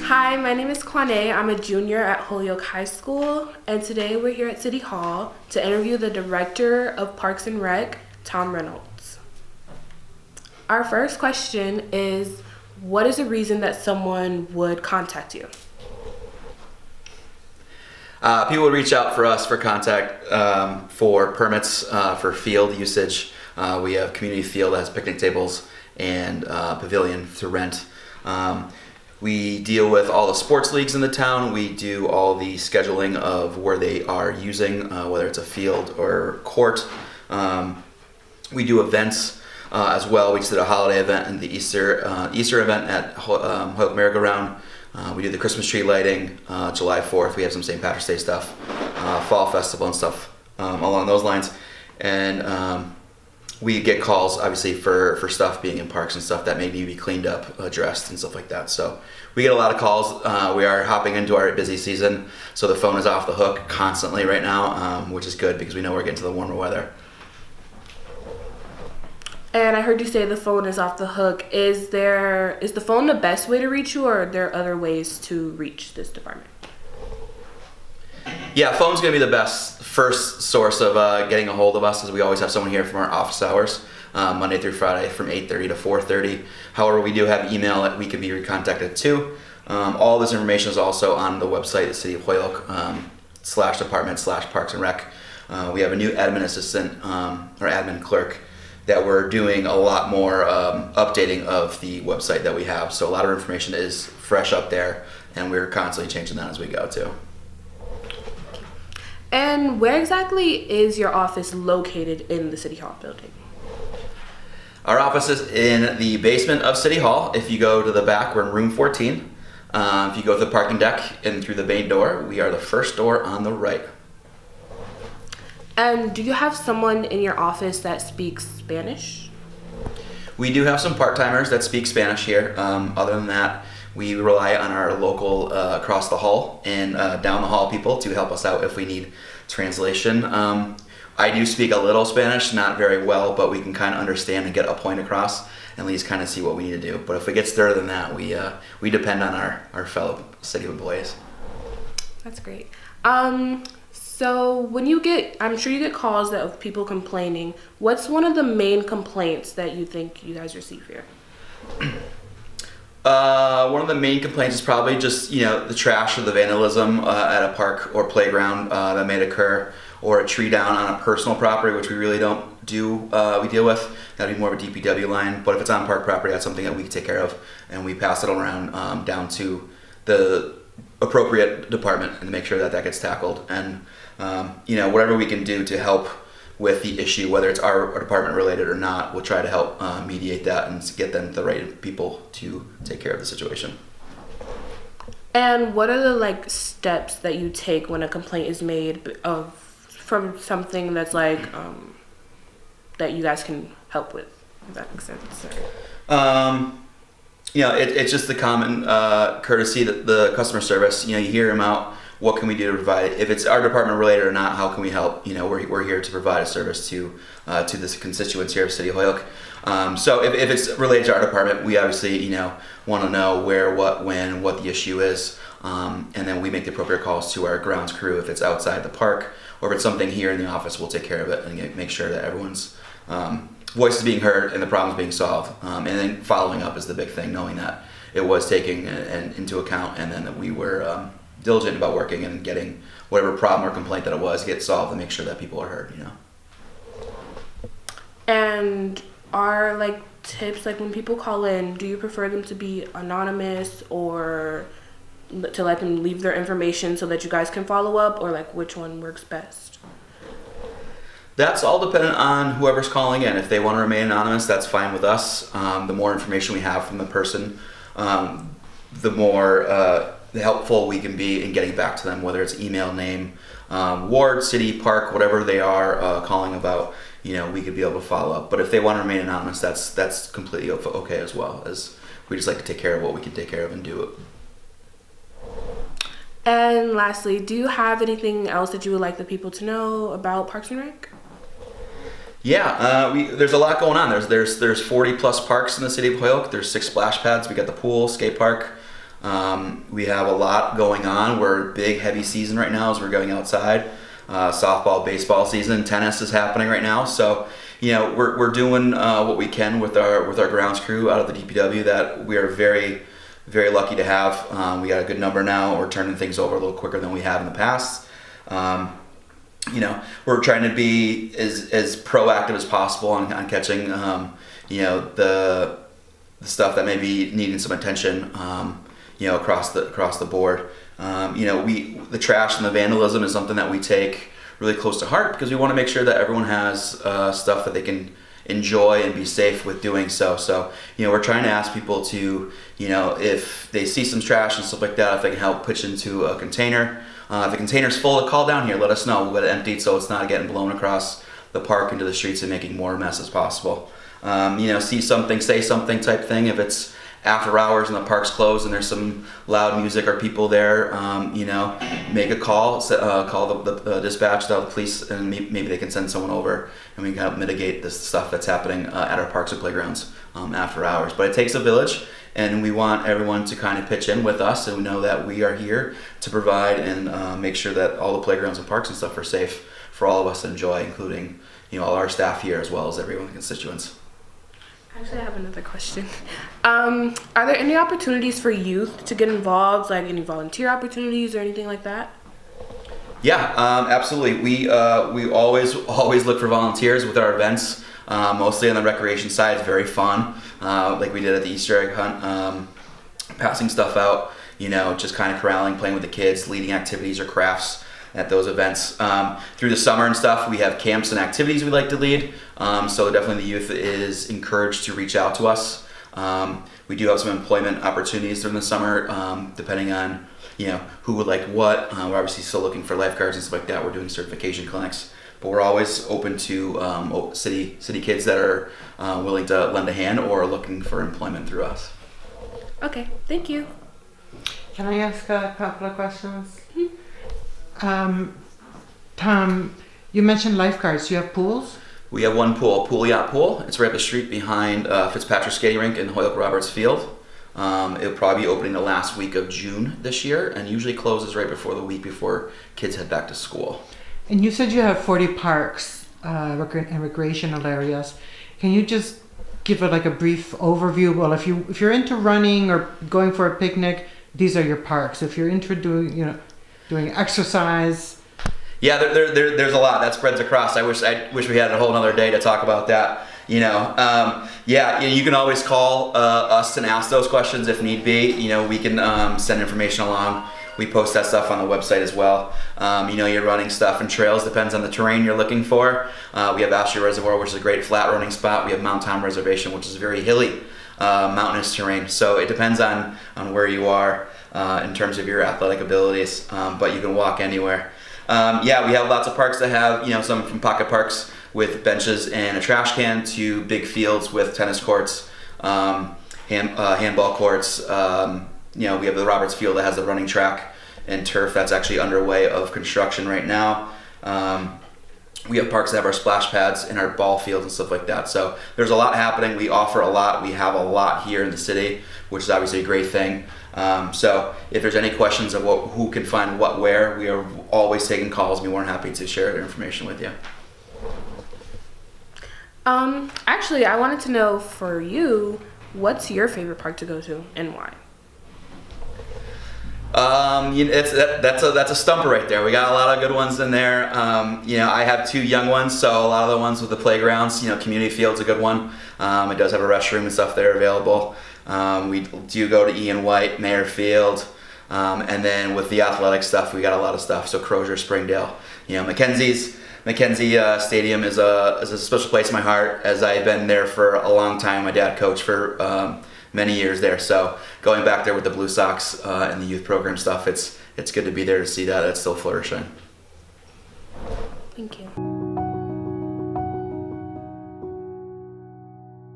Hi, my name is Qua'nae. I'm a junior at Holyoke High School, and today we're here at City Hall to interview the Director of Parks and Rec, Tom Reynolds. Our first question is, what is the reason that someone would contact you? People would reach out for us for contact for permits for field usage. We have community field that has picnic tables and pavilion to rent. We deal with all the sports leagues in the town. We do all the scheduling of where they are using, whether it's a field or court. We do events as well. We just did a holiday event and the Easter event at Holyoke Merry-Go-Round. We do the Christmas tree lighting, July 4th. We have some St. Patrick's Day stuff, Fall Festival and stuff along those lines. And we get calls, obviously, for stuff being in parks and stuff that may need to be cleaned up, addressed, and stuff like that. So we get a lot of calls. We are hopping into our busy season, so the phone is off the hook constantly right now, which is good because we know we're getting to the warmer weather. And I heard you say the phone is off the hook. Is the phone the best way to reach you, or are there other ways to reach this department? Yeah, phone's gonna be the best first source of getting a hold of us, as we always have someone here from our office hours, Monday through Friday from 8:30 to 4:30. However, we do have email that we can be recontacted too. All this information is also on the website, the City of Holyoke /department/Parks and Rec. We have a new admin assistant or admin clerk that we're doing a lot more updating of the website that we have. So a lot of information is fresh up there, and we're constantly changing that as we go too. And where exactly is your office located in the City Hall building? Our office is in the basement of City Hall. If you go to the back, we're in room 14. If you go to the parking deck and through the main door, we are the first door on the right. And do you have someone in your office that speaks Spanish? We do have some part-timers that speak Spanish here. Other than that, we rely on our local across the hall and down the hall people to help us out if we need translation. I do speak a little Spanish, not very well, but we can kind of understand and get a point across and at least kind of see what we need to do. But if it gets further than that, we depend on our fellow city employees. That's great. So when I'm sure you get calls of people complaining. What's one of the main complaints that you think you guys receive here? One of the main complaints is probably just, the trash or the vandalism at a park or playground that may occur, or a tree down on a personal property, which we really don't do, we deal with. That'd be more of a DPW line, but if it's on park property, that's something that we can take care of, and we pass it around down to the appropriate department and make sure that gets tackled. And, whatever we can do to help with the issue, whether it's our department related or not, we'll try to help mediate that and get them the right people to take care of the situation. And what are the steps that you take when a complaint is made from something that's that you guys can help with? If that makes sense. It's just the common courtesy, the customer service. You hear them out. What can we do to provide it? If it's our department related or not, how can we help? We're here to provide a service to this constituents here of City of Holyoke. So if it's related to our department, we obviously want to know where, what, when, what the issue is, and then we make the appropriate calls to our grounds crew. If it's outside the park or if it's something here in the office, we'll take care of it and make sure that everyone's voice is being heard and the problem's being solved. And then following up is the big thing, knowing that it was taken into account, and then that we were diligent about working and getting whatever problem or complaint that it was get solved and make sure that people are heard. And are tips when people call in, do you prefer them to be anonymous or to let them leave their information so that you guys can follow up, or which one works best? That's all dependent on whoever's calling in. If they want to remain anonymous, that's fine with us. The more information we have from the person, the more helpful we can be in getting back to them, whether it's email, name, ward, city, park, whatever they are calling about, we could be able to follow up. But if they want to remain anonymous, that's completely okay as well, as we just like to take care of what we can take care of and do it. And lastly, do you have anything else that you would like the people to know about Parks and Rec? Yeah, there's a lot going on. There's 40 plus parks in the city of Holyoke. There's 6 splash pads. We got the pool, skate park, We have a lot going on. We're big, heavy season right now as we're going outside. Softball, baseball season, tennis is happening right now. So, we're doing what we can with our grounds crew out of the DPW that we are very, very lucky to have. We got a good number now. We're turning things over a little quicker than we have in the past. We're trying to be as proactive as possible on catching, the stuff that may be needing some attention, across the board. The trash and the vandalism is something that we take really close to heart because we want to make sure that everyone has stuff that they can enjoy and be safe with doing so. So, we're trying to ask people to, if they see some trash and stuff like that, if they can help pitch into a container. If the container's full, call down here, let us know. We'll get it emptied so it's not getting blown across the park into the streets and making more mess as possible. See something, say something type thing. If it's after hours and the park's closed and there's some loud music or people there, make a call, call the dispatch, tell the police, and maybe they can send someone over and we can help mitigate this stuff that's happening at our parks and playgrounds after hours. But it takes a village, and we want everyone to kind of pitch in with us, and we know that we are here to provide and make sure that all the playgrounds and parks and stuff are safe for all of us to enjoy, including all our staff here as well as everyone, constituents. Actually, I have another question. Are there any opportunities for youth to get involved, like any volunteer opportunities or anything like that? Yeah, absolutely. We always look for volunteers with our events. Mostly on the recreation side, it's very fun. Like we did at the Easter egg hunt, passing stuff out. Just kind of corralling, playing with the kids, leading activities or crafts at those events. Through the summer and stuff, we have camps and activities we like to lead. So definitely the youth is encouraged to reach out to us. We do have some employment opportunities during the summer, depending on who would like what. We're obviously still looking for lifeguards and stuff like that. We're doing certification clinics, but we're always open to city kids that are willing to lend a hand or looking for employment through us. Okay, thank you. Can I ask a couple of questions? Tom, you mentioned lifeguards. Do you have pools? We have one pool, yacht pool. It's right up the street behind Fitzpatrick Skating Rink in Holyoke Roberts Field. It'll probably be opening the last week of June this year, and usually closes right before the week before kids head back to school. And you said you have 40 parks and recreational areas. Can you just give it like a brief overview? Well, if you're into running or going for a picnic, these are your parks. If you're into doing exercise. Yeah, there's a lot that spreads across. I wish we had a whole another day to talk about that. You can always call us and ask those questions if need be. We can send information along. We post that stuff on the website as well. Your running stuff and trails depends on the terrain you're looking for. We have Ashley Reservoir, which is a great flat running spot. We have Mount Tom Reservation, which is very hilly, mountainous terrain. So it depends on where you are in terms of your athletic abilities, but you can walk anywhere. We have lots of parks that have, some from pocket parks with benches and a trash can to big fields with tennis courts, handball courts. We have the Roberts Field that has the running track and turf that's actually underway of construction right now. We have parks that have our splash pads and our ball fields and stuff like that. So there's a lot happening. We offer a lot. We have a lot here in the city, which is obviously a great thing. So if there's any questions of who can find what where, we are always taking calls. We're more than happy to share the information with you. Actually, I wanted to know for you, what's your favorite park to go to and why? That's a stumper right there. We got a lot of good ones in there. I have two young ones, so a lot of the ones with the playgrounds, community field's a good one. It does have a restroom and stuff there available. We do go to Ian White, Mayor Field, and then with the athletic stuff, we got a lot of stuff. So Crozier, Springdale, Mackenzie Stadium is a special place in my heart, as I've been there for a long time. My dad coached for many years there, so going back there with the Blue Sox and the youth program stuff, it's good to be there to see that it's still flourishing. Thank you.